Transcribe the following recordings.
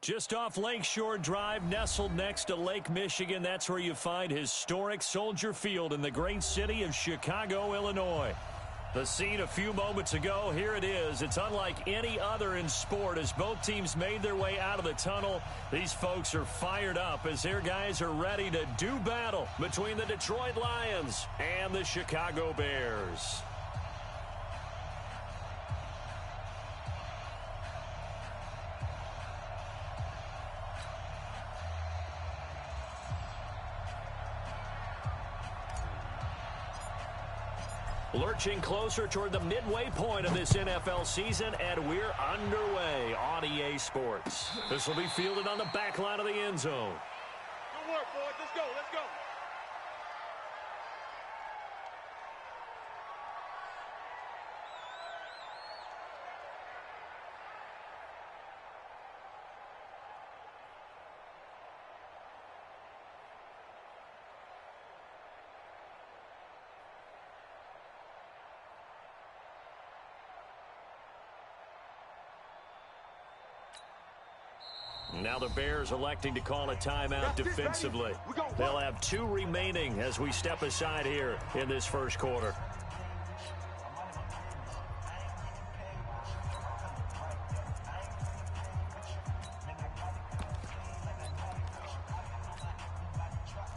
Just off Lakeshore Drive, nestled next to Lake Michigan, that's where you find historic Soldier Field in the great city of Chicago, Illinois. The scene a few moments ago, here it is. It's unlike any other in sport as both teams made their way out of the tunnel. These folks are fired up as their guys are ready to do battle between the Detroit Lions and the Chicago Bears. Lurching closer toward the midway point of this NFL season, and we're underway on EA Sports. This will be fielded on the back line of the end zone. Good work, boys. Let's go. Let's go. Now the Bears electing to call a timeout defensively. They'll have 2 remaining as we step aside here in this first quarter.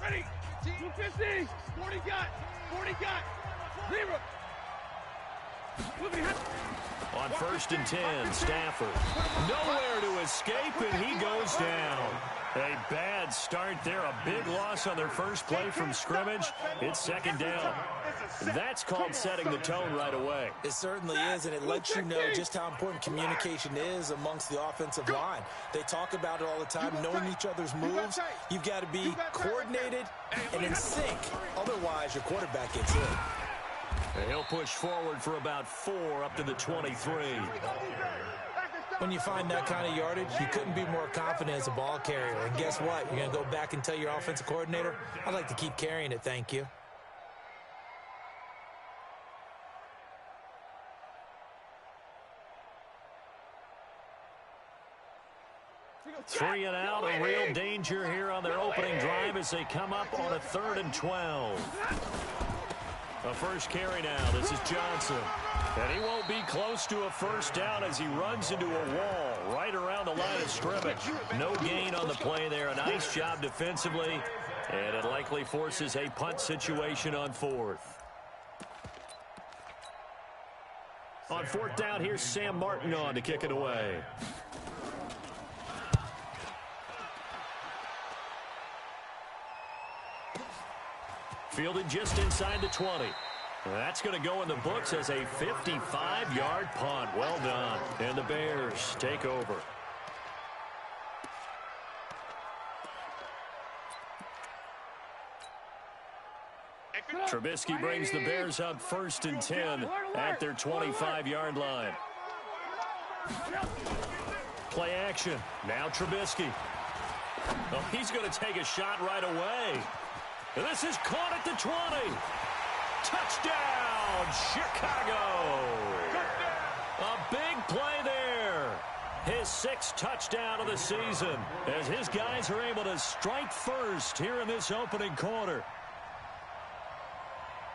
Ready. 250. 40 got. 40 got. 0. On 1st and 10, Stafford. Nowhere to escape, and he goes down. A bad start there. A big loss on their first play from scrimmage. It's 2nd down. That's called setting the tone right away. It certainly is, and it lets you know just how important communication is amongst the offensive line. They talk about it all the time, knowing each other's moves. You've got to be coordinated and in sync. Otherwise, your quarterback gets hit. And he'll push forward for about 4 up to the 23. When you find that kind of yardage, you couldn't be more confident as a ball carrier. And guess what? You're going to go back and tell your offensive coordinator, I'd like to keep carrying it, thank you. Three and out, a real danger here on their opening drive as they come up on a 3rd and 12. A first carry now. This is Johnson. And he won't be close to a first down as he runs into a wall right around the line of scrimmage. No gain on the play there. A nice job defensively. And it likely forces a punt situation on 4th. On 4th down, here's Sam Martin on to kick it away. Fielded just inside the 20. That's going to go in the books as a 55-yard punt. Well done. And the Bears take over. Trubisky brings the Bears up 1st and 10 at their 25-yard line. Play action. Now Trubisky. Oh, he's going to take a shot right away. This is caught at the 20. Touchdown, Chicago. A big play there. His 6th touchdown of the season as his guys are able to strike first here in this opening quarter.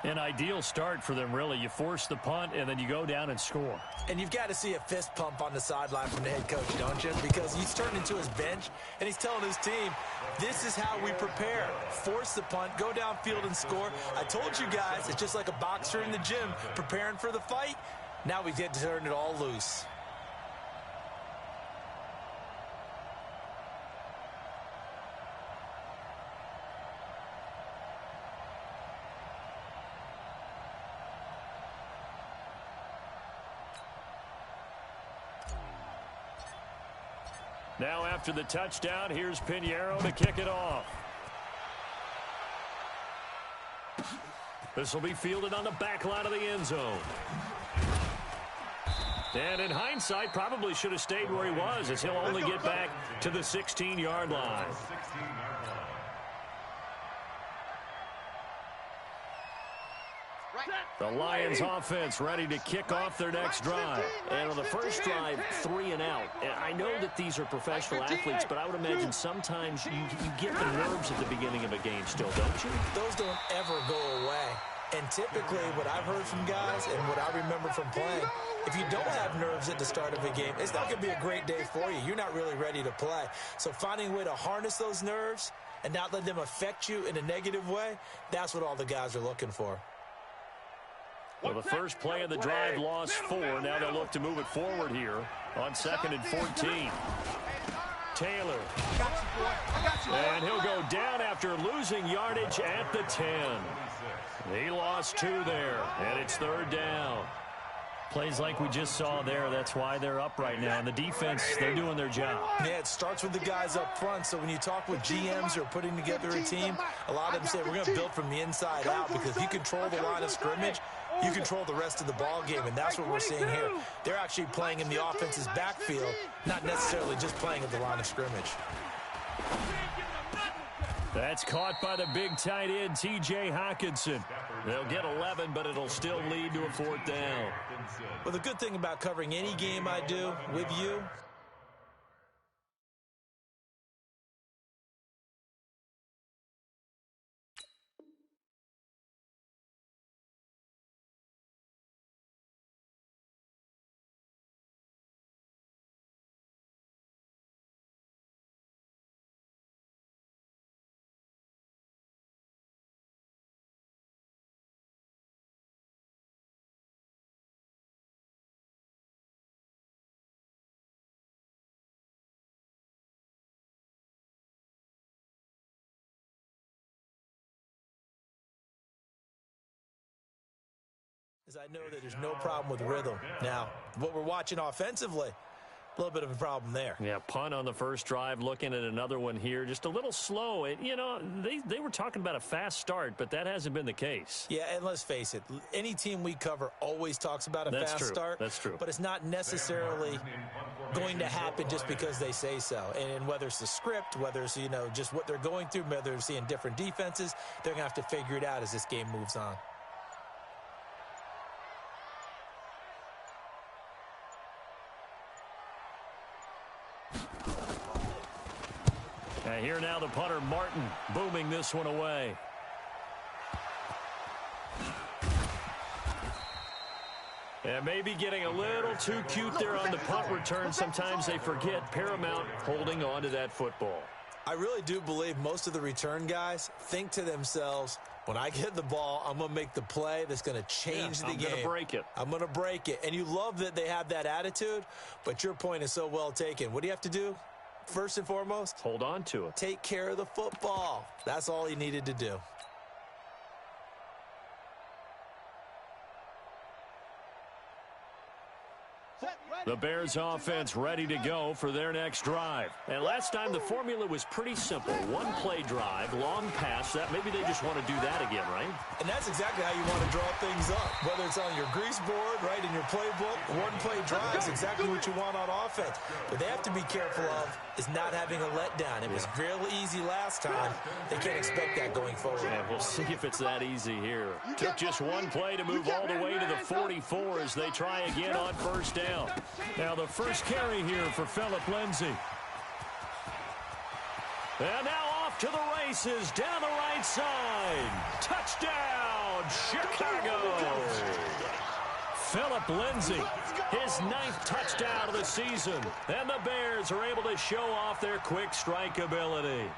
An ideal start for them, really. You force the punt, and then you go down and score. And you've got to see a fist pump on the sideline from the head coach, don't you? Because he's turned into his bench, and he's telling his team, this is how we prepare. Force the punt, go downfield and score. I told you guys, it's just like a boxer in the gym preparing for the fight. Now we get to turn it all loose. Now after the touchdown, here's Pinheiro to kick it off. This will be fielded on the back line of the end zone. And in hindsight, probably should have stayed where he was as he'll only get back to the 16-yard line. The Lions offense ready to kick off their next drive. And on the first drive, 3 and out. And I know that these are professional athletes, but I would imagine sometimes you get the nerves at the beginning of a game still, don't you? Those don't ever go away. And typically what I've heard from guys and what I remember from playing, if you don't have nerves at the start of a game, it's not going to be a great day for you. You're not really ready to play. So finding a way to harness those nerves and not let them affect you in a negative way, that's what all the guys are looking for. Well, the first play of the drive lost 4. Now they'll look to move it forward here on 2nd and 14. Taylor. And he'll go down after losing yardage at the 10. He lost 2 there, and it's 3rd down. Plays like we just saw there, that's why they're up right now. And the defense, they're doing their job. Yeah, it starts with the guys up front. So when you talk with GMs who are putting together a team, a lot of them say we're going to build from the inside out, because if you control the line of scrimmage, you control the rest of the ball game, and that's what we're seeing here. They're actually playing in the offense's backfield, not necessarily just playing at the line of scrimmage. That's caught by the big tight end, T.J. Hockenson. They'll get 11, but it'll still lead to a 4th down. Well, the good thing about covering any game I do with you, is I know that there's no problem with rhythm. Now, what we're watching offensively, a little bit of a problem there. Yeah, punt on the first drive, looking at another one here. Just a little slow. You know, they were talking about a fast start, but that hasn't been the case. Yeah, and let's face it, any team we cover always talks about a fast start. That's true. But it's not necessarily going to happen just because they say so. And whether it's the script, whether it's, you know, just what they're going through, whether they're seeing different defenses, they're going to have to figure it out as this game moves on. And here now the punter, Martin, booming this one away. And maybe getting a little too cute there on the punt return. Sometimes they forget paramount holding on to that football. I really do believe most of the return guys think to themselves, when I get the ball, I'm going to make the play that's going to change the game. I'm going to break it. I'm going to break it. And you love that they have that attitude, but your point is so well taken. What do you have to do? First and foremost, hold on to it. Take care of the football. That's all he needed to do. The Bears offense ready to go for their next drive. And last time the formula was pretty simple. One play drive, long pass. That maybe they just want to do that again, right? And that's exactly how you want to draw things up. Whether it's on your grease board, right, in your playbook, one play drive is exactly what you want on offense. But they have to be careful of is not having a letdown. It was real easy last time. They can't expect that going forward. And we'll see if it's that easy here. Took just one play to move all the way to the 44 as they try again on first down. Now the first carry here for Phillip Lindsay. And now off to the races down the right side. Touchdown, Chicago. Phillip Lindsay, his 9th touchdown of the season. And the Bears are able to show off their quick strike ability.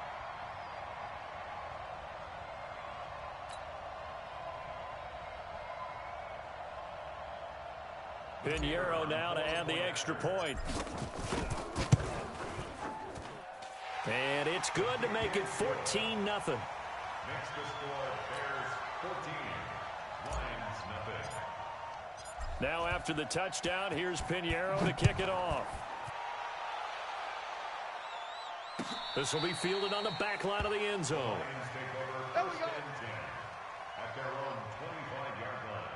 Pinheiro now to add the extra point. And it's good to make it 14-0. Next to score, Bears 14, Lions nothing. Now after the touchdown, here's Pinheiro to kick it off. This will be fielded on the back line of the end zone. Lions take over first and 10 at their own 25-yard line.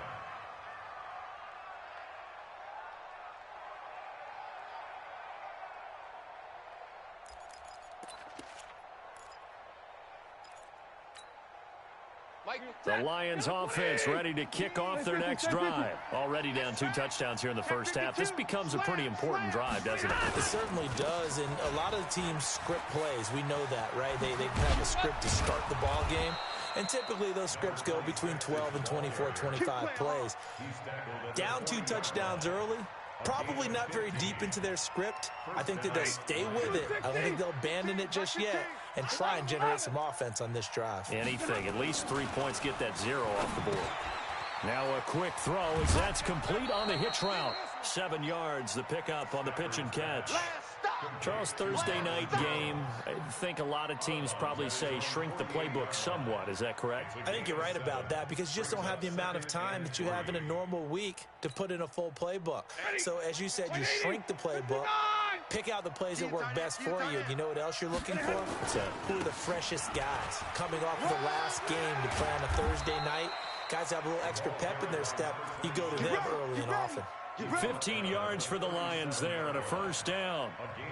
The Lions offense ready to kick off their next drive. Already down 2 touchdowns here in the first half. This becomes a pretty important drive, doesn't it? It certainly does, and a lot of the teams script plays. We know that, right? They have a script to start the ball game, and typically those scripts go between 12 and 24, 25 plays. Down 2 touchdowns early, probably not very deep into their script. I think that they'll stay with it. I don't think they'll abandon it just yet and try and generate some offense on this drive. Anything. At least 3 points, get that 0 off the board. Now a quick throw as that's complete on the hitch route. 7 yards, the pickup on the pitch and catch. Charles, Thursday night game, I think a lot of teams probably say shrink the playbook somewhat. Is that correct? I think you're right about that because you just don't have the amount of time that you have in a normal week to put in a full playbook. So as you said, you shrink the playbook, pick out the plays that work best for you. And you know what else you're looking for? What's that? Who are the freshest guys coming off of the last game to play on a Thursday night? Guys have a little extra pep in their step. You go to them early and often. 15 yards for the Lions there on a first down.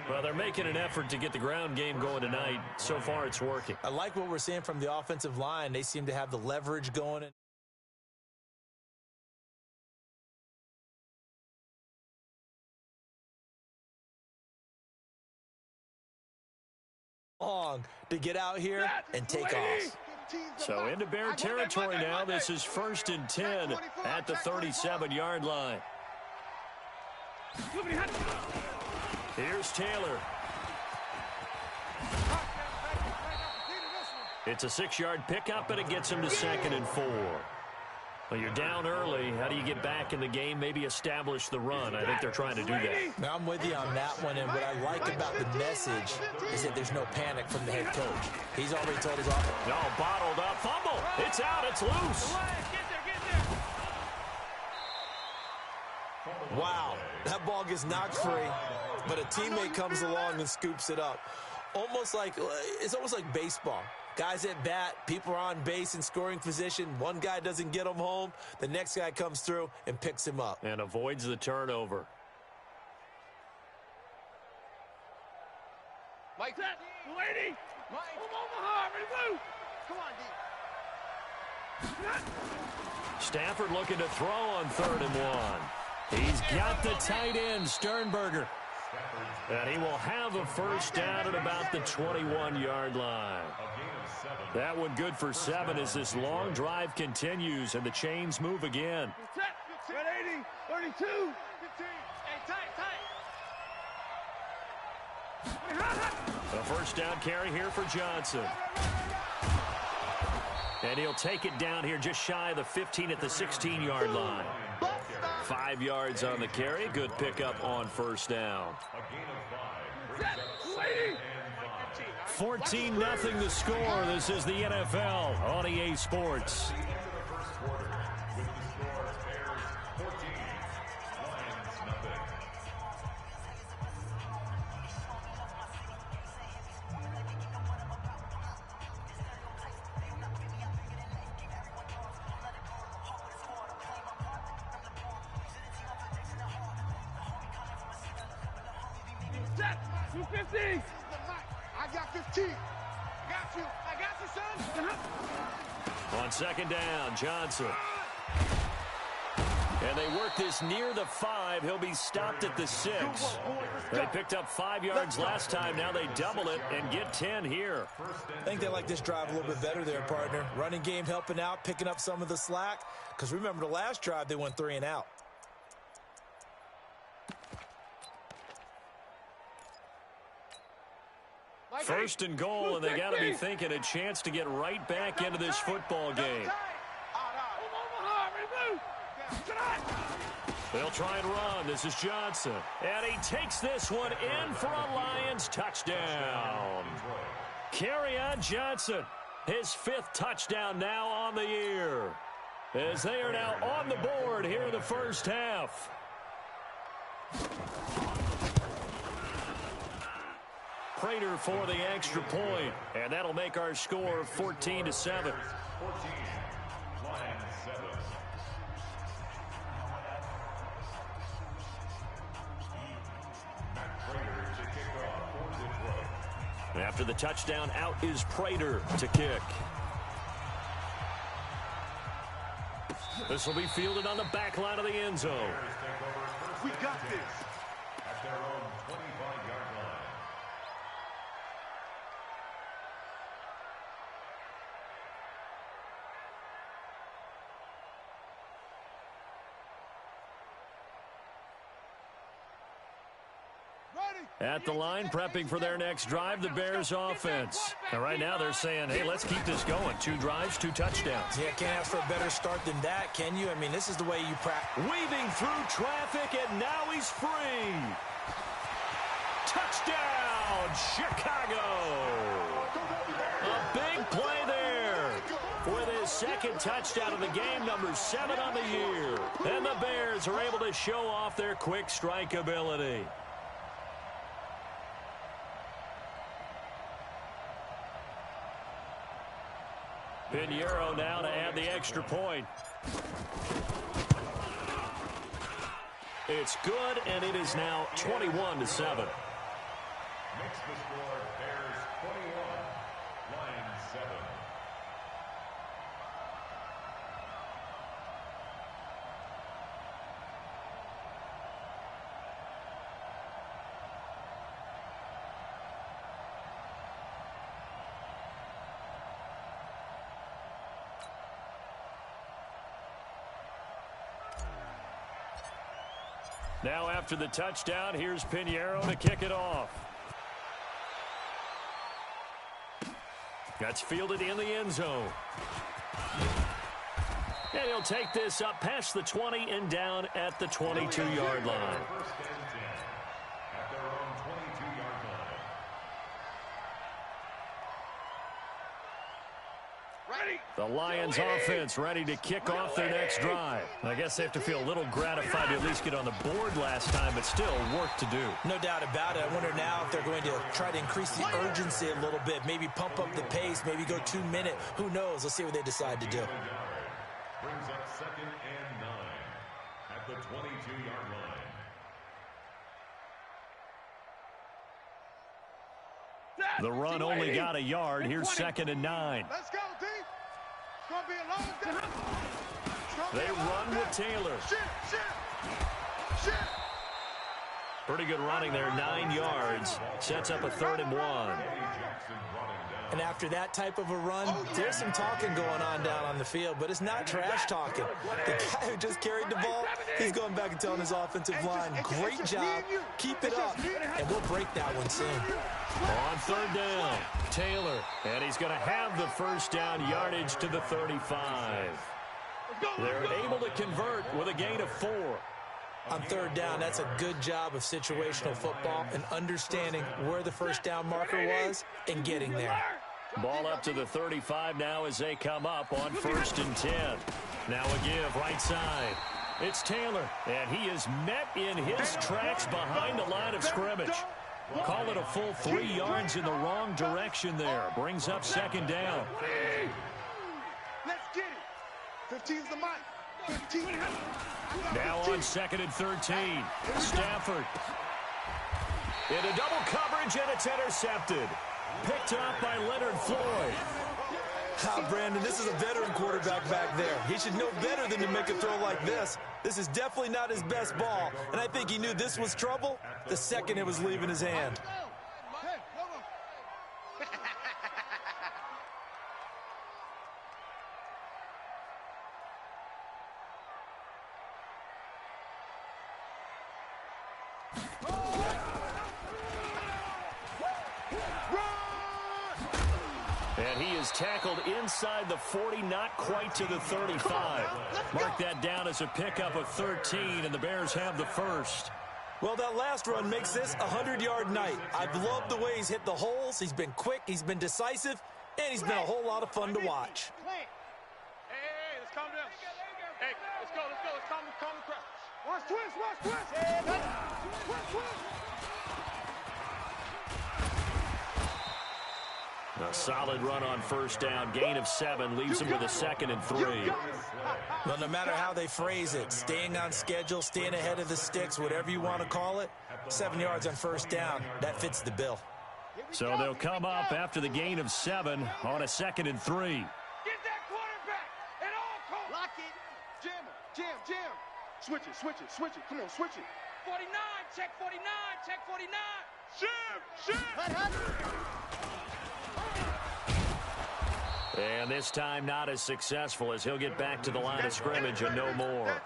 Well, they're making an effort to get the ground game going tonight. So far, it's working. I like what we're seeing from the offensive line. They seem to have the leverage going. Long to get out here and take off. So into Bear territory now. This is 1st and 10 at the 37-yard line. Here's Taylor. It's a 6-yard pickup, and it gets him to 2nd and 4. Well, you're down early. How do you get back in the game, maybe establish the run? I think they're trying to do that. Now, I'm with you on that one, and what I like about the message is that there's no panic from the head coach. He's already told his offense. No, bottled up. Fumble. It's out. It's loose. Wow, that ball gets knocked free, but a teammate comes along and scoops it up. It's almost like baseball. Guys at bat, people are on base in scoring position. One guy doesn't get him home. The next guy comes through and picks him up. And avoids the turnover. Mike, lady, Mike, from Omaha, ready to move. Come on, D. Stafford looking to throw on 3rd and 1. He's got the tight end, Sternberger. And he will have a first down at about the 21-yard line. That one good for 7 as this long drive continues and the chains move again. 80, 32, 15. Hey, tight. A first down carry here for Johnson. And he'll take it down here just shy of the 15 at the 16-yard line. 5 yards on the carry. Good pickup on first down. 14-0 the score. This is the NFL on EA Sports. Set, 250. I got 15. I got you, son. On 2nd down, Johnson. And they work this near the 5. He'll be stopped at the 6. They picked up 5 yards last time. Now they double it and get 10 here. I think they like this drive a little bit better there, partner. Running game helping out, picking up some of the slack. Because remember the last drive, they went 3 and out. First and goal, and they got to be thinking a chance to get right back into this football game. They'll try and run. This is Johnson. And he takes this one in for a Lions touchdown. Kerryon Johnson, his 5th touchdown now on the year. As they are now on the board here in the first half. Prater for the extra point, and that'll make our score 14-7. After the touchdown, out is Prater to kick. This will be fielded on the back line of the end zone. We got this. At their own 25-yard line. At the line, prepping for their next drive, the Bears offense. And right now they're saying, hey, let's keep this going. 2 drives, 2 touchdowns. Yeah, can't ask for a better start than that, can you? I mean, this is the way you practice. Weaving through traffic, and now he's free. Touchdown, Chicago. A big play there. With his second touchdown of the game, number 7 on the year. And the Bears are able to show off their quick strike ability. Pinheiro now to add the extra point. It's good, and it is now 21-7. Makes the score Bears 21, Lions 7. Now after the touchdown, here's Pinheiro to kick it off. That's fielded in the end zone. And he'll take this up past the 20 and down at the 22-yard line. First and 10 at their own 22-yard line. The Lions offense ready to kick off their next drive. I guess they have to feel a little gratified to at least get on the board last time, but still work to do. No doubt about it. I wonder now if they're going to try to increase the urgency a little bit, maybe pump up the pace, maybe go 2-minute. Who knows? Let's see what they decide to do. Brings up 2nd and 9 at the 22-yard line. The run only got a yard. Here's 2nd and 9. Let's go, D. It's going to be a long day. They run with Taylor. Shit. Pretty good running there, 9 yards. Sets up a 3rd and 1. And after that type of a run, there's some talking going on down on the field, but it's not trash talking. The guy who just carried the ball, he's going back and telling his offensive line, great job, keep it up, and we'll break that one soon. On 3rd down, Taylor, and he's going to have the first down yardage to the 35. They're able to convert with a gain of 4. On 3rd down, that's a good job of situational football and understanding where the first down marker was and getting there. Ball up to the 35 now as they come up on 1st and 10. Now a give right side. It's Taylor, and he is met in his tracks behind the line of scrimmage. Call it a full 3 yards in the wrong direction there. Brings up 2nd down. Let's get it. 15's the mic. 15. Now on 2nd and 13. Stafford. Into double coverage, and it's intercepted. Picked up by Leonard Floyd. Brandon, this is a veteran quarterback back there. He should know better than to make a throw like this. This is definitely not his best ball, and I think he knew this was trouble the second it was leaving his hand. And he is tackled inside the 40, not quite to the 35. Mark that down as a pickup of 13, and the Bears have the first. Well, that last run makes this a 100-yard night. I've loved the way he's hit the holes. He's been quick, he's been decisive, and he's been a whole lot of fun to watch. Hey, let's calm down. Hey, let's go. Let's calm the crowd. Watch twist. Watch twist. A solid run on 1st down. Gain of 7 leaves him with a 2nd and 3. Well, no matter how they phrase it, staying on schedule, staying ahead of the sticks, whatever you want to call it, 7 yards on 1st down, that fits the bill. So they'll come up after the gain of 7 on a 2nd and 3. Get that quarterback at all costs. Lock it. Jim, Switch it, switch it, switch it. Come on, switch it. 49, check 49, check 49. Shift. And this time not as successful as he'll get back to the line of scrimmage and no more.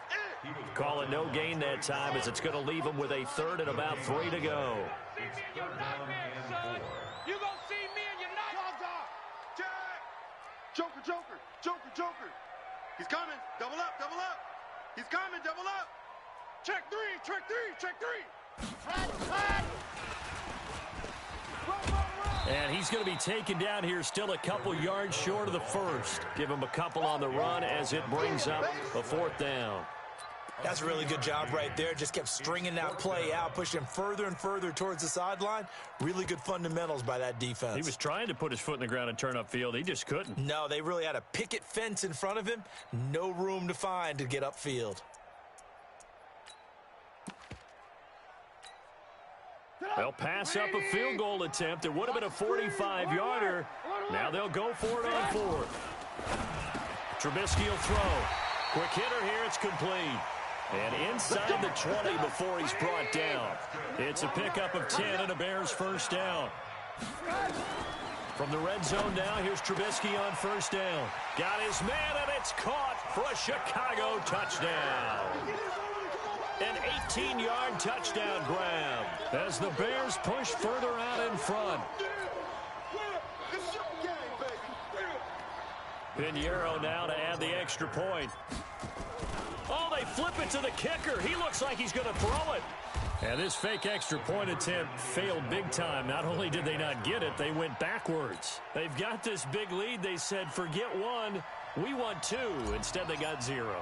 Call it no gain that time as it's going to leave him with a third and about 3 to go. See me in your nightmare, son. You gonna see me in your nightmare. Joker. He's coming. Double up. He's coming. Double up. Check three. And he's going to be taken down here still a couple yards short of the first. Give him a couple on the run as it brings up a 4th down. That's a really good job right there. Just kept stringing that play out, pushing him further and further towards the sideline. Really good fundamentals by that defense. He was trying to put his foot in the ground and turn upfield. He just couldn't. No, they really had a picket fence in front of him. No room to find to get upfield. They'll pass up a field goal attempt. It would have been a 45-yarder. Now they'll go for it on 4th. Trubisky will throw. Quick hitter here. It's complete. And inside the 20 before he's brought down. It's a pickup of 10 and a Bears first down. From the red zone now, here's Trubisky on first down. Got his man, and it's caught for a Chicago touchdown. An 18-yard touchdown grab as the Bears push further out in front. Pinheiro now to add the extra point. Oh, they flip it to the kicker. He looks like he's going to throw it. And this fake extra point attempt failed big time. Not only did they not get it, they went backwards. They've got this big lead. They said, forget 1, we want 2. Instead, they got 0.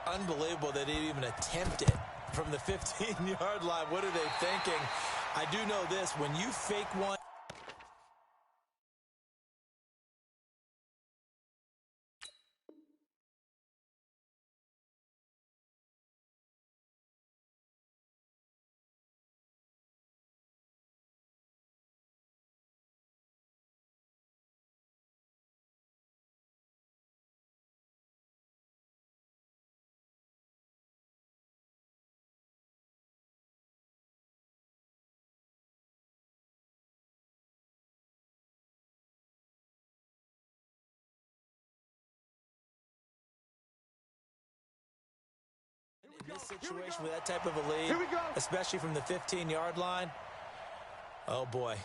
Unbelievable that they even attempt it from the 15-yard line. What are they thinking? I do know this. When you fake one, in this situation with that type of a lead, especially from the 15-yard line, oh boy,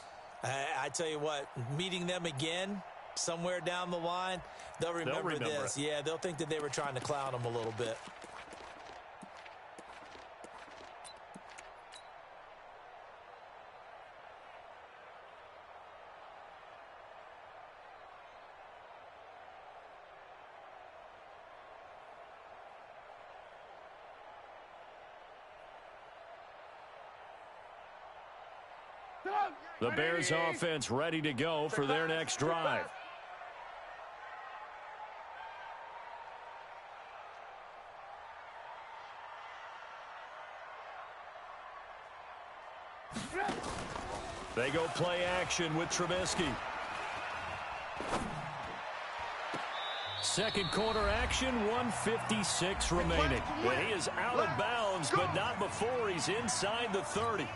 I tell you what, meeting them again somewhere down the line, they'll remember this. It. Yeah, they'll think that they were trying to clown them a little bit. The Bears offense ready to go for their next drive. They go play action with Trubisky. Second quarter action, 1:56 remaining. And he is out of bounds, but not before he's inside the 30.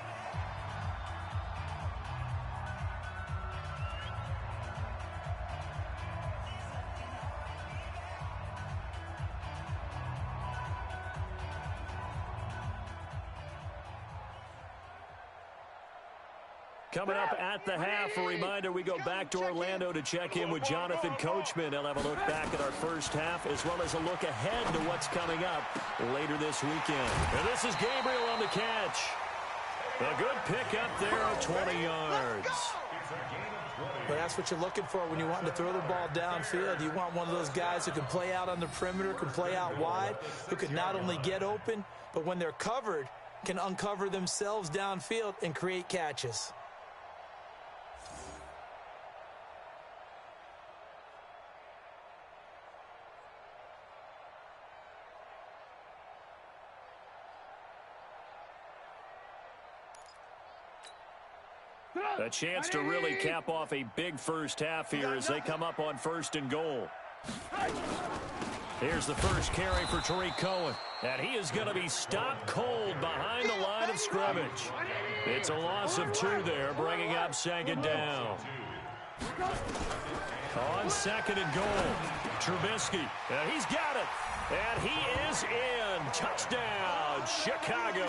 Coming up at the half, a reminder, we go back to Orlando to check in with Jonathan Coachman. He'll have a look back at our first half as well as a look ahead to what's coming up later this weekend. And this is Gabriel on the catch. A good pick up there of 20 yards. But that's what you're looking for when you want to throw the ball downfield. You want one of those guys who can play out on the perimeter, can play out wide, who can not only get open, but when they're covered, can uncover themselves downfield and create catches. A chance to really cap off a big first half here as they come up on 1st and goal. Here's the first carry for Tariq Cohen. And he is going to be stopped cold behind the line of scrimmage. It's a loss of 2 there, bringing up second down. On second and goal, Trubisky. And he's got it. And he is in. Touchdown, Chicago.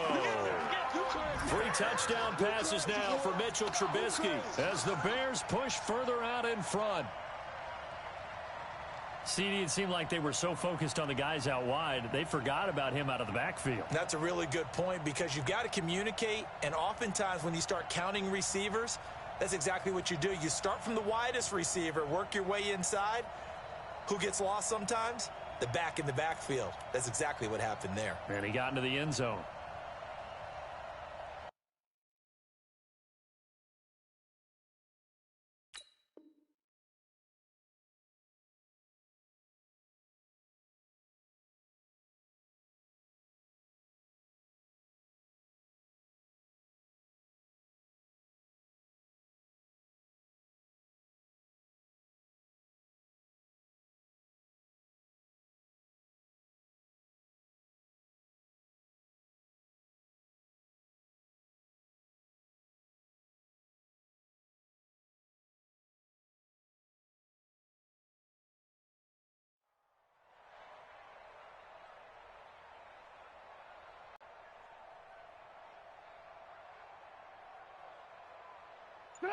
3 touchdown passes now for Mitchell Trubisky as the Bears push further out in front. CD, it seemed like they were so focused on the guys out wide, they forgot about him out of the backfield. That's a really good point because you've got to communicate, and oftentimes when you start counting receivers, that's exactly what you do. You start from the widest receiver, work your way inside. Who gets lost sometimes? The back in the backfield. That's exactly what happened there. And he got into the end zone.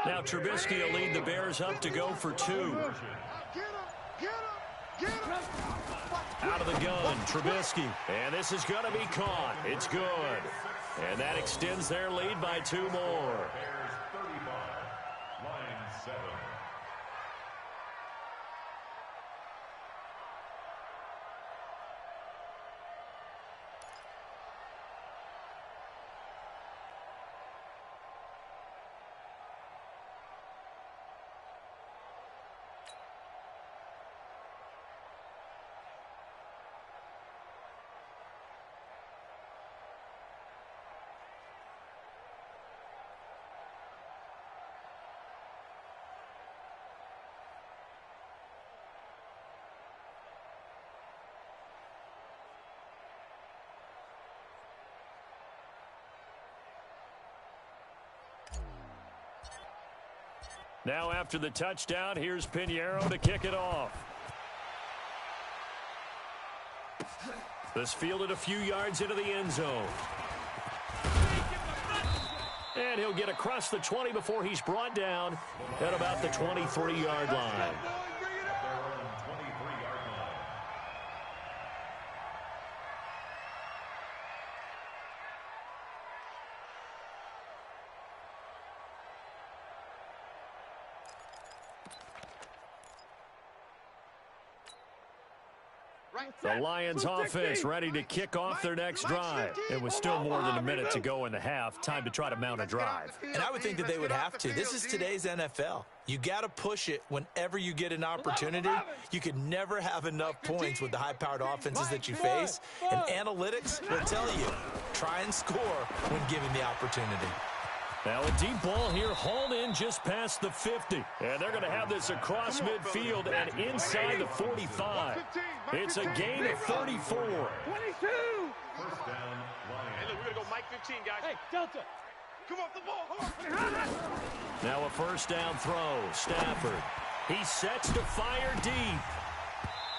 Now Trubisky will lead the Bears up to go for 2. Out of the gun, Trubisky. And this is going to be caught. It's good. And that extends their lead by 2 more. Bears 35, line 7. Now after the touchdown, here's Pinheiro to kick it off. This fielded a few yards into the end zone. And he'll get across the 20 before he's brought down at about the 23-yard line. The Lions offense ready to kick off their next drive. It was still more than a minute to go in the half. Time to try to mount a drive. And I would think that they would have to. This is today's NFL. You got to push it whenever you get an opportunity. You can never have enough points with the high-powered offenses that you face. And analytics will tell you, try and score when given the opportunity. Now a deep ball here hauled in just past the 50. And they're going to have this across midfield and inside the 45. It's a gain of 34. 22. First down, Lions. Hey, look, we're going to go Mike 15, guys. Hey, Delta. Come off the ball. Now a first down throw. Stafford. He sets to fire deep.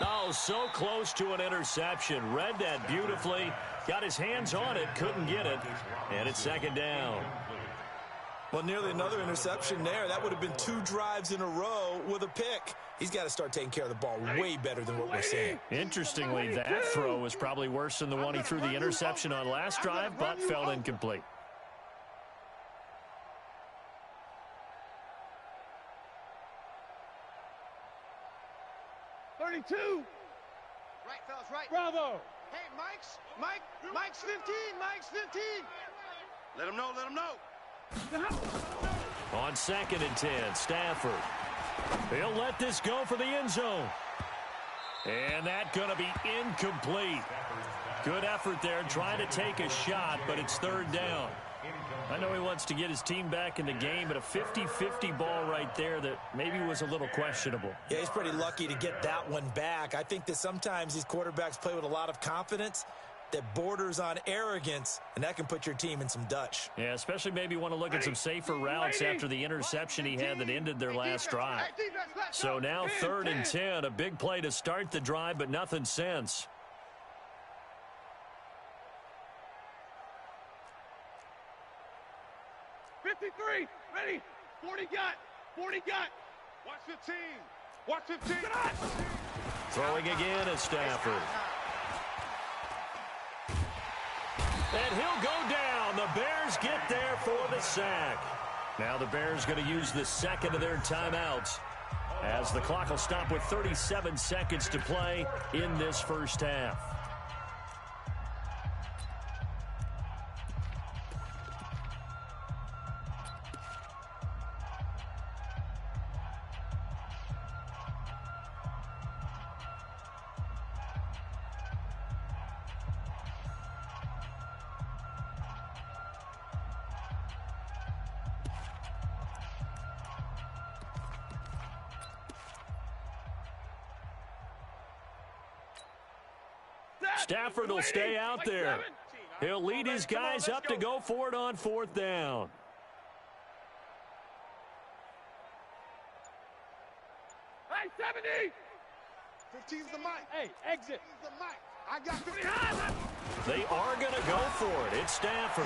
Oh, so close to an interception. Read that beautifully. Got his hands on it. Couldn't get it. And it's second down. Well, nearly another interception there. That would have been 2 drives in a row with a pick. He's got to start taking care of the ball way better than what we're seeing. Interestingly, that throw was probably worse than the one he threw the interception on last drive, but fell incomplete. Right, fellas, right. Bravo. Hey, Mike's 15, Mike's 15. Let him know, let him know. On second and 10, Stafford. He'll let this go for the end zone. And that's going to be incomplete. Good effort there trying to take a shot, but it's third down. I know he wants to get his team back in the game, but a 50-50 ball right there that maybe was a little questionable. Yeah, he's pretty lucky to get that one back. I think that sometimes these quarterbacks play with a lot of confidence that borders on arrogance, and that can put your team in some Dutch. Yeah, especially maybe want to look at some safer routes after the interception he had that ended their last drive. So now 3rd and 10, a big play to start the drive, but nothing since. Ready? 40 got. Watch 15. Watch 15. Throwing again at Stafford. And he'll go down. The Bears get there for the sack. Now the Bears going to use the second of their timeouts as the clock will stop with 37 seconds to play in this first half. Stafford will stay out there. He'll lead his guys up to go for it on 4th down. Hey, 70! 15's the mic. Hey, exit. 15's the mic. I got 15. They are going to go for it. It's Stafford.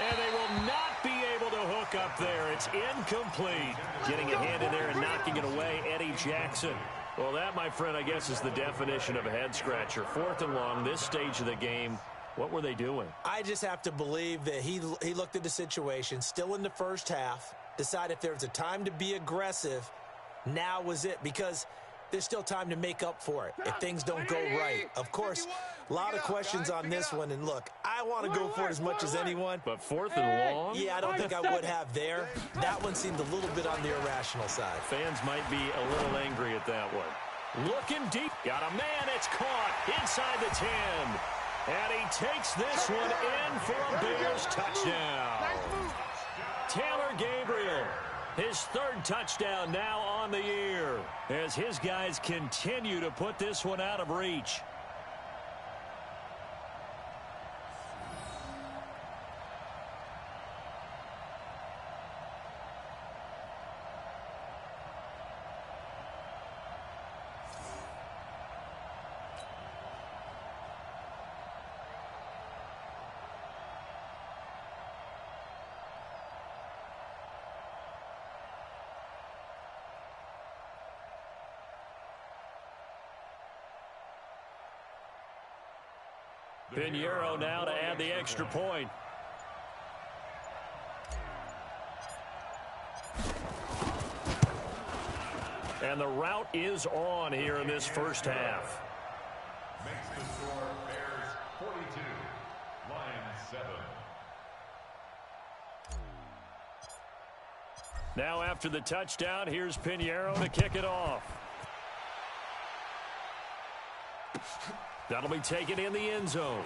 And they will not be able to hook up there. It's incomplete. Getting a hand in there and knocking it away, Eddie Jackson. Well, that, my friend, I guess is the definition of a head-scratcher. 4th and long, this stage of the game. What were they doing? I just have to believe that he looked at the situation, still in the first half, decided if there was a time to be aggressive, now was it, because there's still time to make up for it if things don't go right. Of course, a lot of questions on this one, and look, I want to go for it as much as anyone. But 4th and long? Yeah, I don't think I would have there. That one seemed a little bit on the irrational side. Fans might be a little angry at that one. Looking deep. Got a man. It's caught inside the 10. And he takes this one in for a Bears touchdown. Taylor Gabriel, his 3rd touchdown now on the year as his guys continue to put this one out of reach. Pinheiro now to add the extra point. And the route is on here in this first half. Makes the score Bears 42, Lions 7. Now after the touchdown, here's Pinheiro to kick it off. That'll be taken in the end zone.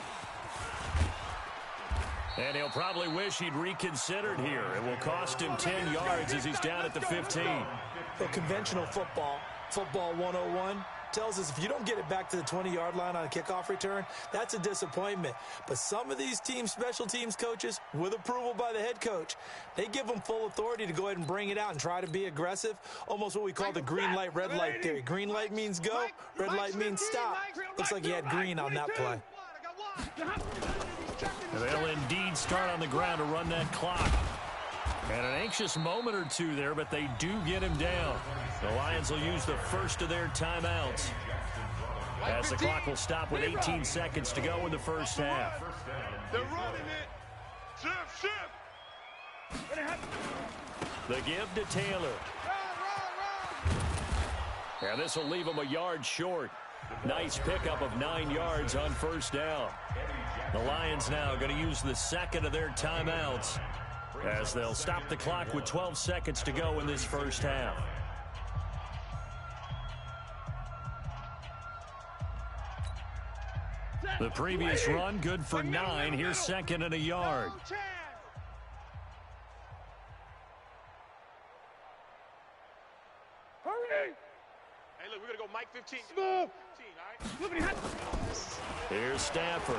And he'll probably wish he'd reconsidered here. It will cost him 10 yards as he's down at the 15. Well, conventional football 101, tells us if you don't get it back to the 20-yard line on a kickoff return, that's a disappointment. But some of these teams, special teams coaches, with approval by the head coach, they give them full authority to go ahead and bring it out and try to be aggressive, almost what we call the green light, red light theory. Green light means go, red light means stop. Looks like he had green on that play. They'll indeed start on the ground to run that clock. And an anxious moment or two there, but they do get him down. The Lions will use the first of their timeouts as the clock will stop with 18 seconds to go in the first half. They're running it. Shift. The give to Taylor. And this will leave him a yard short. Nice pickup of 9 yards on first down. The Lions now going to use the second of their timeouts as they'll stop the clock with 12 seconds to go in this first half. The previous run good for 9. Here's second and a yard. Hey, look, we're going to go Mike 15. Smooth. 15, all right? Here's Stafford.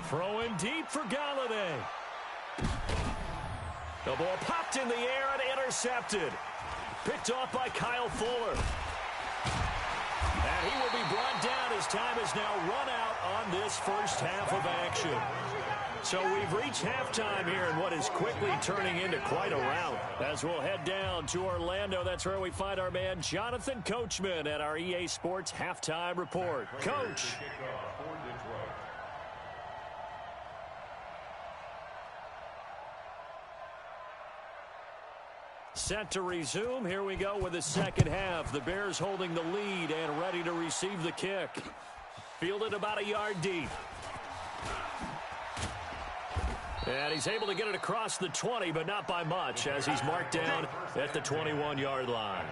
Throwing deep for Galladay. The ball popped in the air and intercepted. Picked off by Kyle Fuller. And he will be brought down as time has now run out on this first half of action. So we've reached halftime here in what is quickly turning into quite a rout. As we'll head down to Orlando, that's where we find our man Jonathan Coachman at our EA Sports Halftime Report. Coach. Set to resume. Here we go with the second half. The Bears holding the lead and ready to receive the kick. Fielded about a yard deep. And he's able to get it across the 20, but not by much, as he's marked down at the 21-yard line.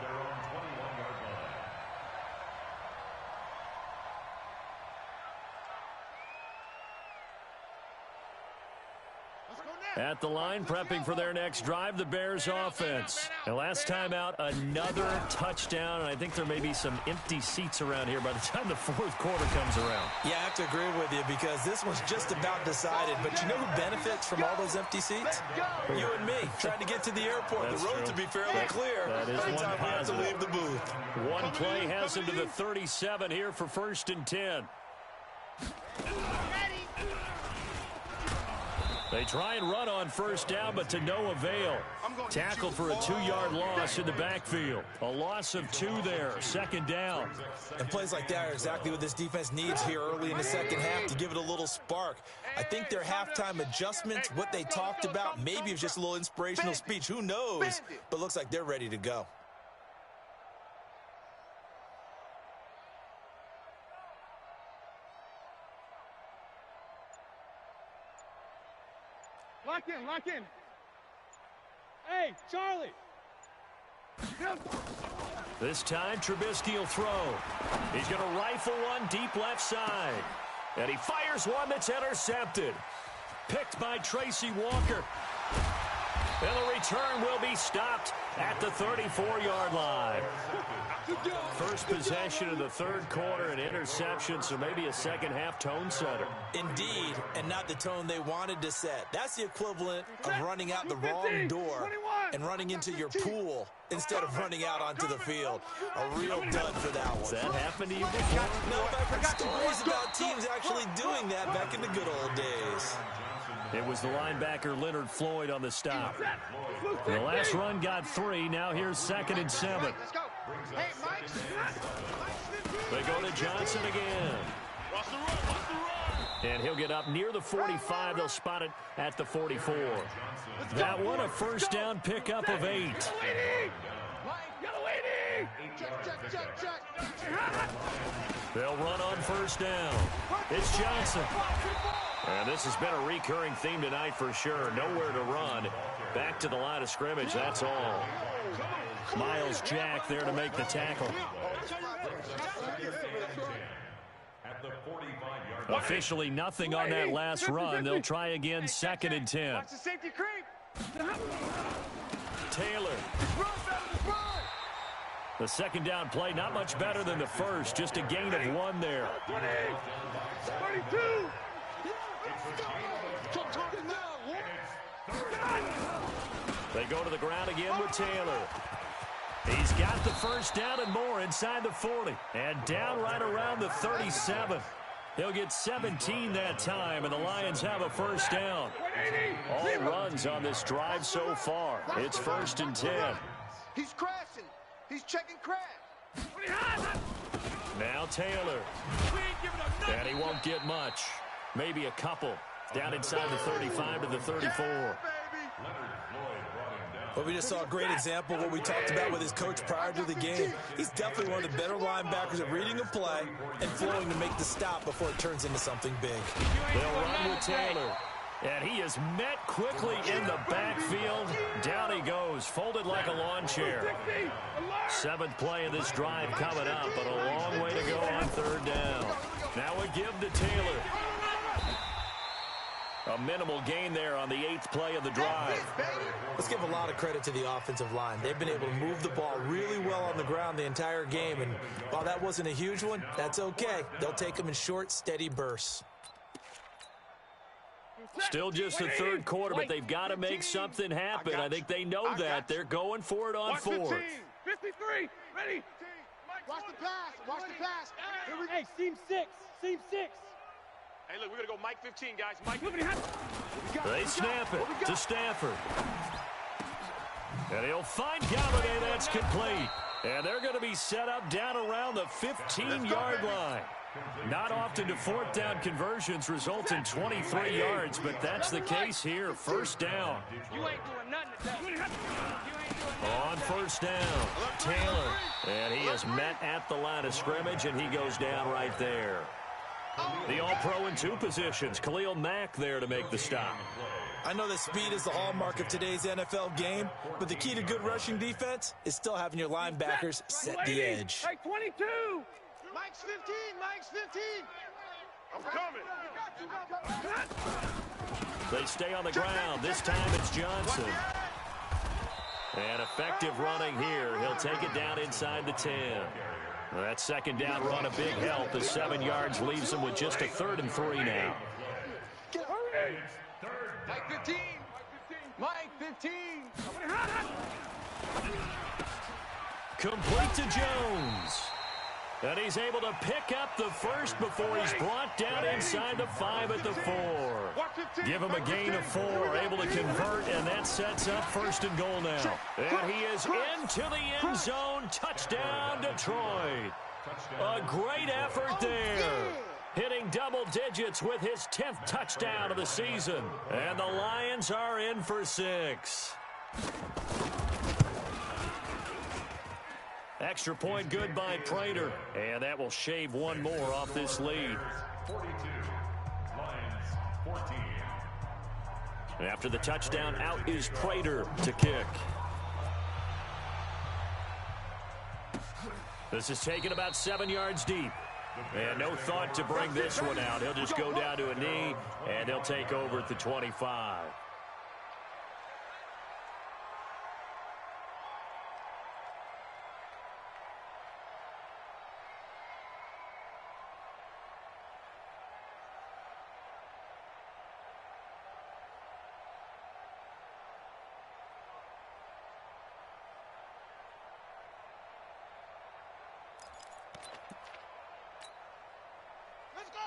At the line, prepping for their next drive, the Bears offense. And last time out, another touchdown, and I think there may be some empty seats around here by the time the fourth quarter comes around. Yeah, I have to agree with you because this one's just about decided. But you know who benefits from all those empty seats? You and me, trying to get to the airport. That's the road true. to be fairly clear. That is Every one time we have to positive. leave the booth. One play has him to the 37 here for 1st and 10. They try and run on first down, but to no avail. Tackled for a 2-yard loss in the backfield. A loss of 2 there, 2nd down. And plays like that are exactly what this defense needs here early in the second half to give it a little spark. I think their halftime adjustments, what they talked about, maybe it was just a little inspirational speech. Who knows? But looks like they're ready to go. Lock in, lock in. Hey, Charlie. This time, Trubisky will throw. He's going to rifle one deep left side. And he fires one that's intercepted. Picked by Tracy Walker. And the return will be stopped at the 34-yard line. First possession of the third quarter, an interception, so maybe a second-half tone setter. Indeed, and not the tone they wanted to set. That's the equivalent of running out the wrong door and running into your pool instead of running out onto the field. A real dud for that one. Has that happened to you before? No, I've heard stories about teams actually doing that back in the good old days. It was the linebacker Leonard Floyd on the stop. The last run got 3. Now here's 2nd and 7. Let's go. Hey, Mike. They go to Johnson again. Watch the run, watch the run. And he'll get up near the 45. They'll spot it at the 44. That one a first down pickup of 8. They'll run on first down. It's Johnson. And this has been a recurring theme tonight for sure. Nowhere to run. Back to the line of scrimmage, that's all. Miles Jack there to make the tackle. Officially nothing on that last run. They'll try again, 2nd and 10. Watch the safety creep. Taylor. The second down play, not much better than the first. Just a gain of 1 there. 32. They go to the ground again with Taylor. He's got the first down and more inside the 40. And down right around the 37. He'll get 17 that time, and the Lions have a first down. All runs on this drive so far. It's 1st and 10. He's crashing. He's checking crash. Now Taylor. And he won't get much. Maybe a couple. Down inside the 35 to the 34. But we just saw a great example of what we talked about with his coach prior to the game. He's definitely one of the better linebackers at reading a play and flowing to make the stop before it turns into something big. They'll run with Taylor. And he is met quickly in the backfield. Down he goes, folded like a lawn chair. 7th play of this drive coming up, but a long way to go on 3rd down. Now a give to Taylor. A minimal gain there on the 8th play of the drive. Let's give a lot of credit to the offensive line. They've been able to move the ball really well on the ground the entire game, and while that wasn't a huge one, that's okay. They'll take them in short, steady bursts. Still just the third quarter, but they've got to make something happen. I think they know that. They're going for it on fourth. 53, ready. Watch the pass. Watch the pass. Hey, seam 6. Seam 6. Hey, look, we're going to go Mike 15, guys. Mike 15. They snap it to Stafford. And he'll find Galladay. That's complete. And they're going to be set up down around the 15-yard line. Not often do fourth down conversions result in 23 yards, but that's the case here. First down. You ain't doing nothing today. On first down, Taylor. And he is met at the line of scrimmage, and he goes down right there. The All-Pro in 2 positions. Khalil Mack there to make the stop. I know that speed is the hallmark of today's NFL game, but the key to good rushing defense is still having your linebackers set the edge. Hey, 22. Mike's 15. Mike's 15. I'm coming. They stay on the ground. This time it's Johnson. And effective running here. He'll take it down inside the 10. That second down run a big help as 7 yards leaves them with just a 3rd and 3 now. Mike 15. Mike 15. Complete to Jones. And he's able to pick up the first before he's brought down inside the 5 at the 4. Give him a gain of 4, able to convert, and that sets up 1st and goal now. And he is into the end zone. Touchdown, Detroit. A great effort there. Hitting double digits with his 10th touchdown of the season. And the Lions are in for 6. Extra point good by Prater. And that will shave one more off this lead. 42. Lions 14. And after the touchdown, out is Prater to kick. This is taken about 7 yards deep. And no thought to bring this one out. He'll just go down to a knee, and he'll take over at the 25.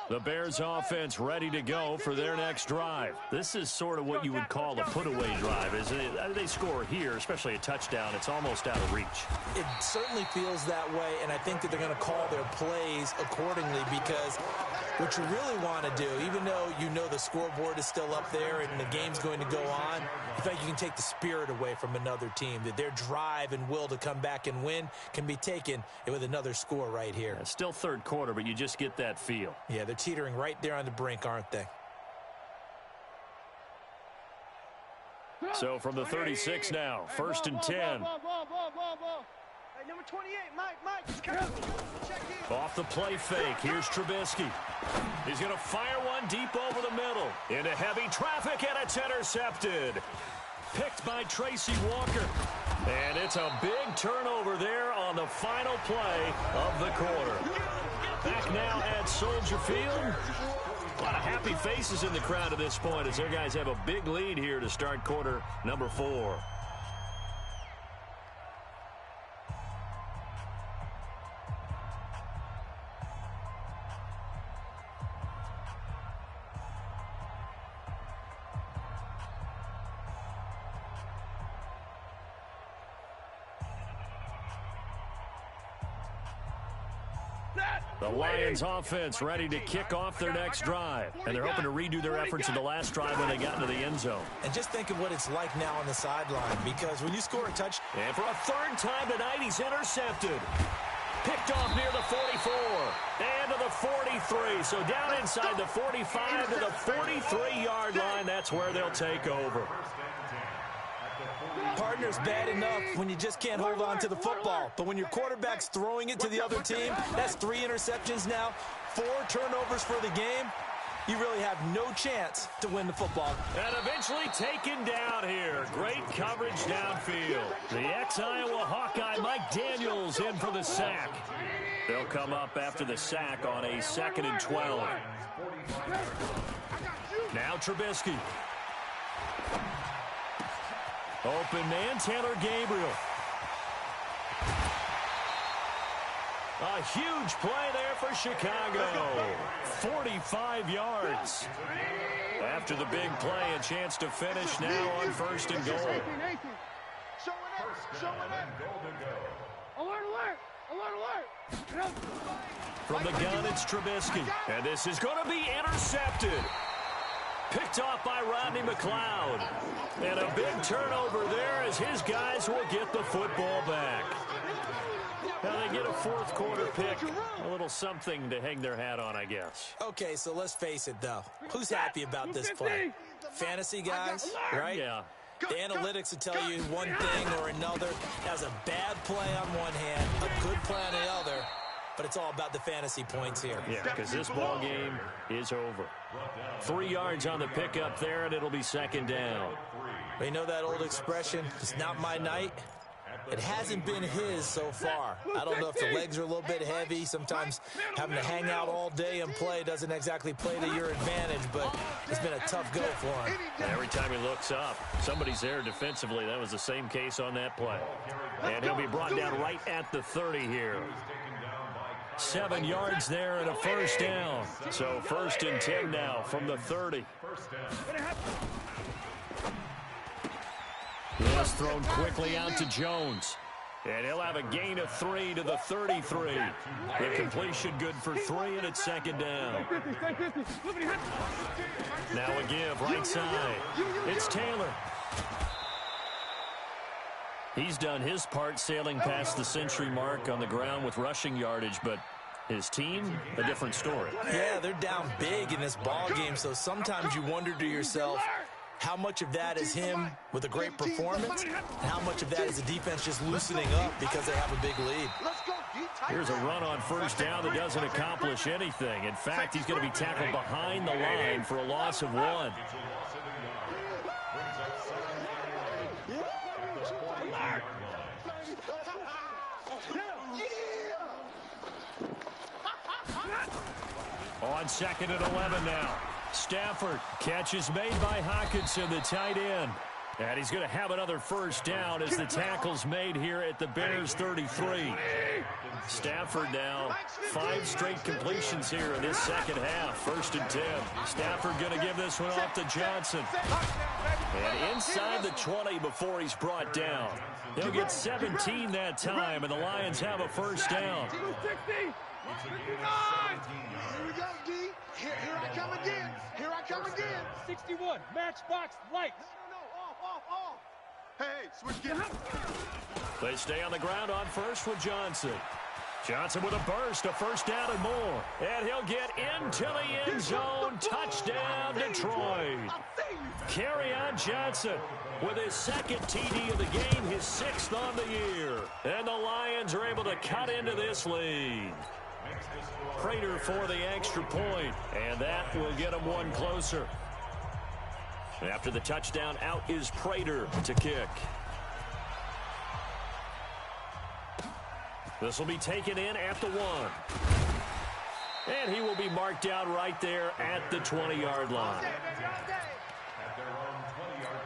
The Bears offense ready to go for their next drive. This is sort of what you would call a put-away drive, isn't it? They score here, especially a touchdown. It's almost out of reach. It certainly feels that way, and I think that they're going to call their plays accordingly because what you really want to do, even though you know the scoreboard is still up there and the game's going to go on, in fact, you can take the spirit away from another team, that their drive and will to come back and win can be taken with another score right here. It's still third quarter, but you just get that feel. Yeah, they're teetering right there on the brink, aren't they? So from the 36 now, 1st and 10. Hey, number 28, Mike. Off the play fake, here's Trubisky. He's going to fire one deep over the middle. Into heavy traffic, and it's intercepted. Picked by Tracy Walker. And it's a big turnover there on the final play of the quarter. Back now at Soldier Field. A lot of happy faces in the crowd at this point as their guys have a big lead here to start quarter number 4. The Lions offense ready to kick off their next drive. And they're hoping to redo their efforts in the last drive when they got into the end zone. And just think of what it's like now on the sideline, because when you score a touchdown. And for a 3rd time tonight, he's intercepted. Picked off near the 44 and to the 43. So down inside the 45 to the 43-yard line. That's where they'll take over. Partner's bad enough when you just can't hold on to the football. But when your quarterback's throwing it to the other team, that's 3 interceptions now, 4 turnovers for the game. you really have no chance to win the football. And eventually taken down here. Great coverage downfield. The ex-Iowa Hawkeye Mike Daniels in for the sack. They'll come up after the sack on a 2nd and 12. Now Trubisky. Open man, Taylor Gabriel. A huge play there for Chicago. 45 yards. After the big play, a chance to finish now on 1st and goal. Alert, alert! Alert, alert! From the gun, it's Trubisky. And this is going to be intercepted. Picked off by Rodney McLeod. And a big turnover there as his guys will get the football back. Now they get a 4th quarter pick. A little something to hang their hat on, I guess. Okay, so let's face it, though. Who's happy about this play? Fantasy guys, right? Yeah. The analytics will tell you one thing or another. That's a bad play on one hand, a good play on the other. But it's all about the fantasy points here. Yeah, because this ball game is over. 3 yards on the pickup there, and it'll be 2nd down. You know that old expression, it's not my night? It hasn't been his so far. I don't know if the legs are a little bit heavy. Sometimes having to hang out all day and play doesn't exactly play to your advantage, but it's been a tough go for him. Every time he looks up, somebody's there defensively. That was the same case on that play. And he'll be brought down right at the 30 here. 7 yards there and a 1st down. So 1st and 10 now from the 30. This thrown quickly out to Jones. And he'll have a gain of 3 to the 33. The completion good for 3, and it's 2nd down. Now a give right side. It's Taylor. He's done his part sailing past the century mark on the ground with rushing yardage, but his team, a different story. Yeah, they're down big in this ball game, so sometimes you wonder to yourself, how much of that is him with a great performance, and how much of that is the defense just loosening up because they have a big lead. Here's a run on 1st down that doesn't accomplish anything. In fact, he's going to be tackled behind the line for a loss of 1. On 2nd and 11 now. Stafford, catch is made by Hockenson, the tight end. And he's going to have another 1st down as the tackle's made here at the Bears 33. Stafford now 5 straight completions here in this 2nd half. 1st and 10. Stafford going to give this one off to Johnson. And inside the 20 before he's brought down. He'll get 17 that time, and the Lions have a 1st down. Here we go, D. Here I come again. Here I come again. 61, matchbox, lights. No, off. Hey, switch gears. They stay on the ground on 1st with Johnson. Johnson with a burst, a 1st down and more. And he'll get into the end zone. Touchdown, Detroit. Carry on Johnson with his 2nd TD of the game, his 6th on the year. And the Lions are able to cut into this lead. Prater for the extra point, and that will get him 1 closer. After the touchdown, out is Prater to kick. This will be taken in at the 1. And he will be marked out right there at the 20-yard line. At their own 20-yard line.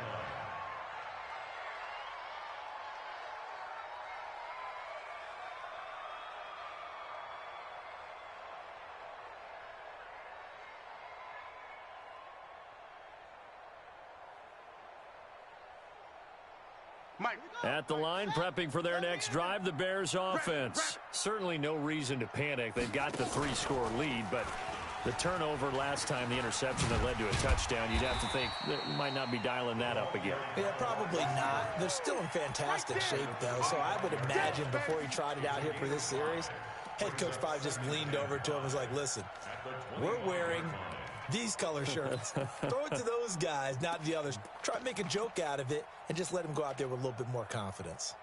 At the line, prepping for their next drive, the Bears offense. Certainly no reason to panic. They've got the 3-score lead, but the turnover last time, the interception that led to a touchdown, you'd have to think they might not be dialing that up again. Yeah, probably not. They're still in fantastic shape, though, so I would imagine before he tried it out here for this series, head coach probably just leaned over to him and was like, listen, we're wearing these color shirts. Throw it to those guys, not the others. Try to make a joke out of it and just let him go out there with a little bit more confidence.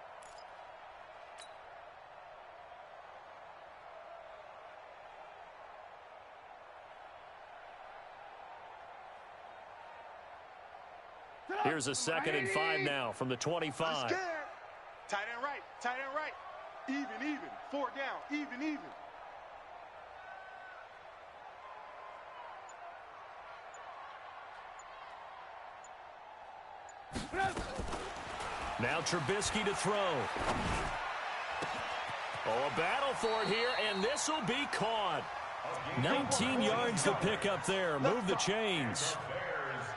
Here's a 2nd and 5 now from the 25. Tight end right. Tight end right. Even. 4 down. Even. Now Trubisky to throw. Oh, a battle for it here, and this will be caught. 19 yards to pick up there. Move the chains.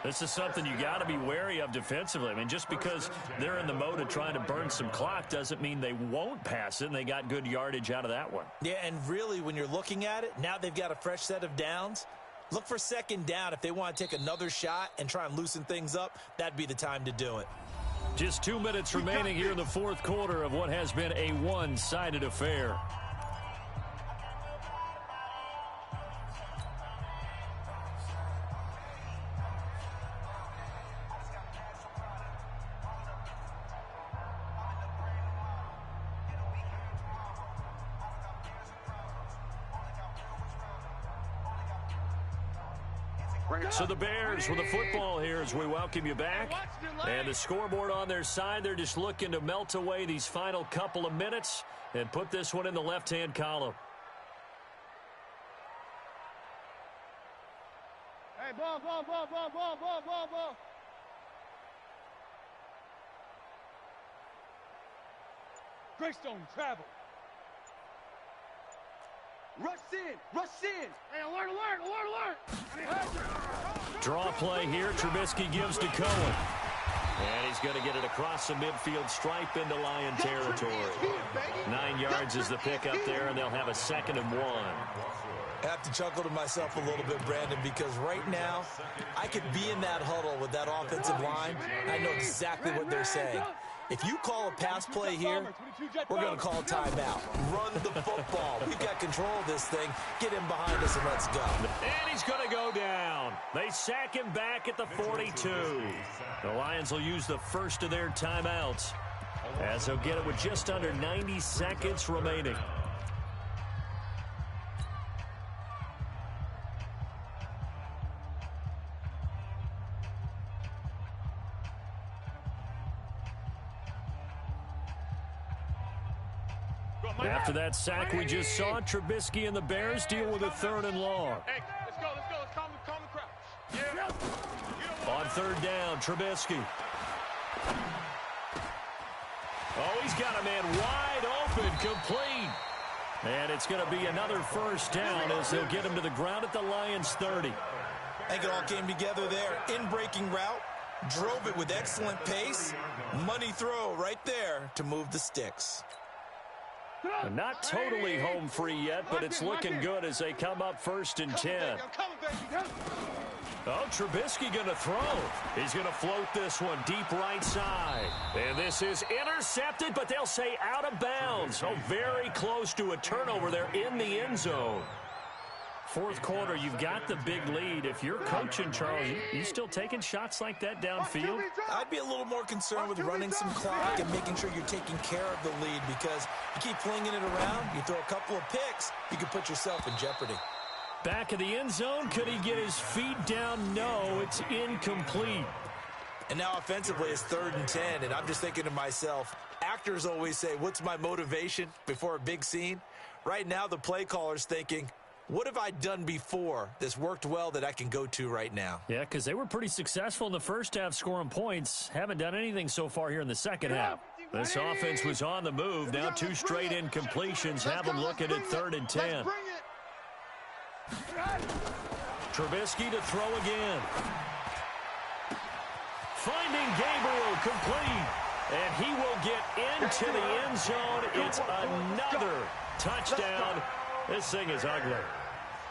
This is something you got to be wary of defensively. I mean, just because they're in the mode of trying to burn some clock doesn't mean they won't pass it, and they got good yardage out of that one. Yeah, and really, when you're looking at it, now they've got a fresh set of downs. Look for 2nd down. If they want to take another shot and try and loosen things up, that'd be the time to do it. Just 2 minutes remaining here in the 4th quarter of what has been a one-sided affair. So the Bears with the football here as we welcome you back. And the scoreboard on their side, they're just looking to melt away these final couple of minutes and put this one in the left-hand column. Hey, ball. Greystone, travel. Rush in. Hey, alert. Draw play here. Trubisky gives to Cohen. And he's going to get it across the midfield stripe into Lion territory. 9 yards is the pickup there, and they'll have a 2nd and 1. I have to chuckle to myself a little bit, Brandon, because right now I could be in that huddle with that offensive line. I know exactly what they're saying. If you call a pass play here, we're going to call a timeout. Run the football. We've got control of this thing. Get him behind us and let's go. And he's going to go down. They sack him back at the 42. The Lions will use the first of their timeouts as they'll get it with just under 90 seconds remaining. After that sack we just saw, Trubisky and the Bears deal with a 3rd and long. Hey, let's go. Let's calm the crowd. Yeah. On 3rd down, Trubisky. Oh, he's got a man wide open, complete. And it's going to be another 1st down as they'll get him to the ground at the Lions' 30. I think it all came together there. In-breaking route, drove it with excellent pace. Money throw right there to move the sticks. Not totally home free yet, but it's looking good as they come up 1st and 10. Oh, Trubisky going to throw. He's going to float this one deep right side. And this is intercepted, but they'll say out of bounds. Oh, very close to a turnover there in the end zone. 4th quarter, you've got the big lead. If you're coaching, Charles, you still taking shots like that downfield? I'd be a little more concerned with running some clock and making sure you're taking care of the lead, because you keep flinging it around, you throw a couple of picks, you can put yourself in jeopardy. Back of the end zone, could he get his feet down? No, it's incomplete. And now offensively it's 3rd and 10, and I'm just thinking to myself, actors always say, what's my motivation before a big scene? Right now the play caller's thinking, what have I done before that's worked well that I can go to right now? Yeah, because they were pretty successful in the first half scoring points. Haven't done anything so far here in the second half. This offense was on the move. Now 2 straight incompletions have them looking at 3rd and 10. Trubisky to throw again. Finding Gabriel complete. And he will get into the end zone. It's another touchdown. This thing is ugly.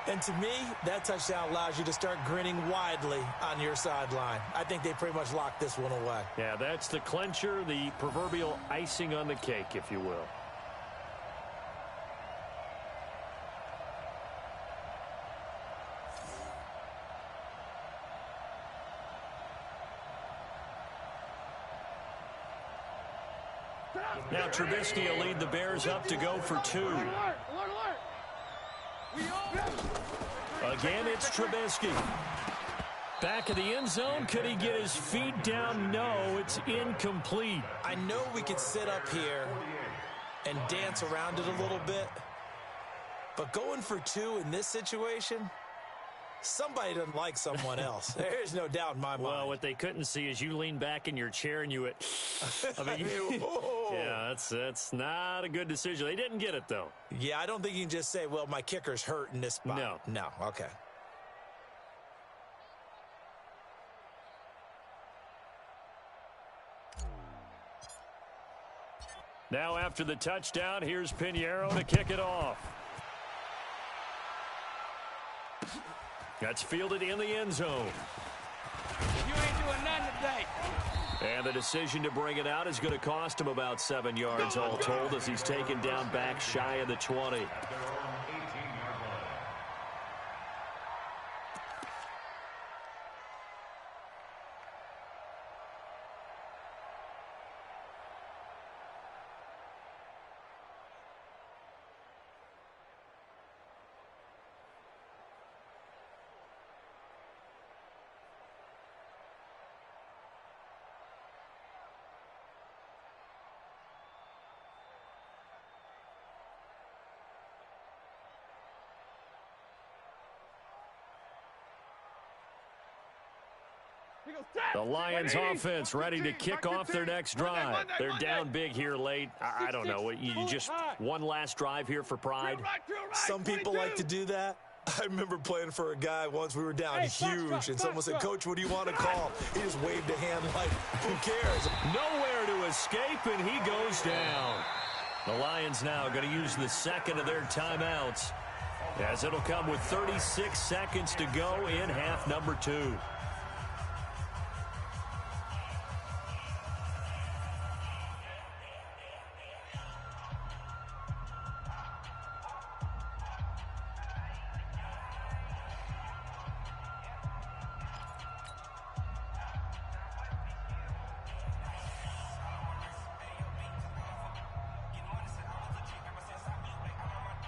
And to me, that touchdown allows you to start grinning widely on your sideline. I think they pretty much locked this one away. Yeah, that's the clincher, the proverbial icing on the cake, if you will. Now Trubisky will lead the Bears up to go for 2. Again, it's Trubisky. Back of the end zone. Could he get his feet down? No, it's incomplete. I know we could sit up here and dance around it a little bit, but going for 2 in this situation, somebody doesn't like someone else. There's no doubt in my mind. Well, what they couldn't see is you lean back in your chair and you went, I mean, yeah, that's not a good decision. They didn't get it, though. Yeah, I don't think you can just say, well, my kicker's hurt in this spot. No, okay. Now after the touchdown, here's Pinheiro to kick it off. That's fielded in the end zone. You ain't doing nothing today. And the decision to bring it out is going to cost him about 7 yards all told as he's taken down back shy of the 20. The Lions offense ready to kick off their next drive. They're down big here late. I don't know. You just one last drive here for pride? Some people like to do that. I remember playing for a guy once. We were down huge, and someone said, Coach, what do you want to call? He just waved a hand like, who cares? Nowhere to escape, and he goes down. The Lions now going to use the second of their timeouts, as it'll come with 36 seconds to go in half number 2.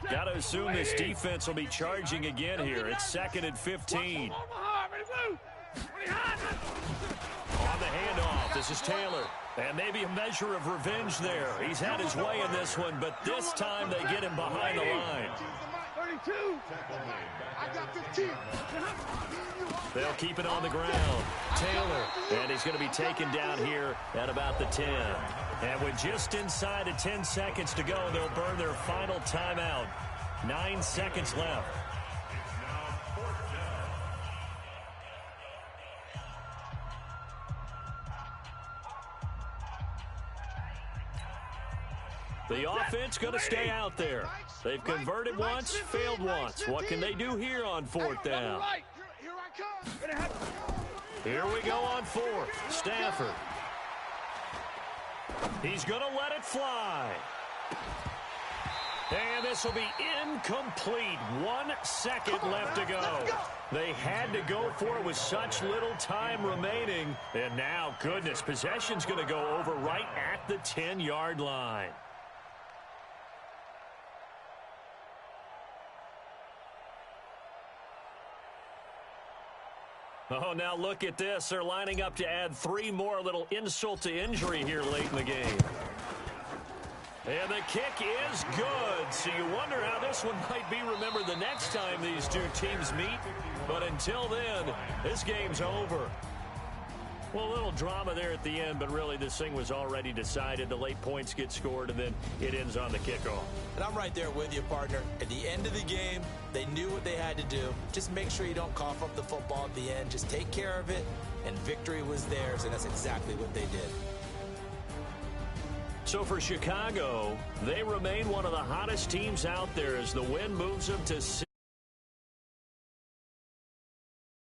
Got to assume this defense will be charging again here. It's 2nd and 15. On the handoff, this is Taylor. And maybe a measure of revenge there. He's had his way in this one, but this time they get him behind the line. 32. I got 15. They'll keep it on the ground. Taylor, and he's going to be taken down here at about the 10. And with just inside of 10 seconds to go, they'll burn their final timeout. 9 seconds left. The offense going to stay out there. They've converted once, failed once. What can they do here on 4th down? Here we go on 4th. Stafford. He's going to let it fly. And this will be incomplete. 1 second left to go. They had to go for it with such little time remaining. And now, goodness, possession's going to go over right at the 10-yard line. Oh, now look at this. They're lining up to add 3 more, a little insult to injury here late in the game. And the kick is good. So you wonder how this one might be remembered the next time these two teams meet. But until then, this game's over. Well, a little drama there at the end, but really this thing was already decided. The late points get scored, and then it ends on the kickoff. And I'm right there with you, partner. At the end of the game, they knew what they had to do. Just make sure you don't cough up the football at the end. Just take care of it, and victory was theirs, and that's exactly what they did. So for Chicago, they remain one of the hottest teams out there as the win moves them to 6.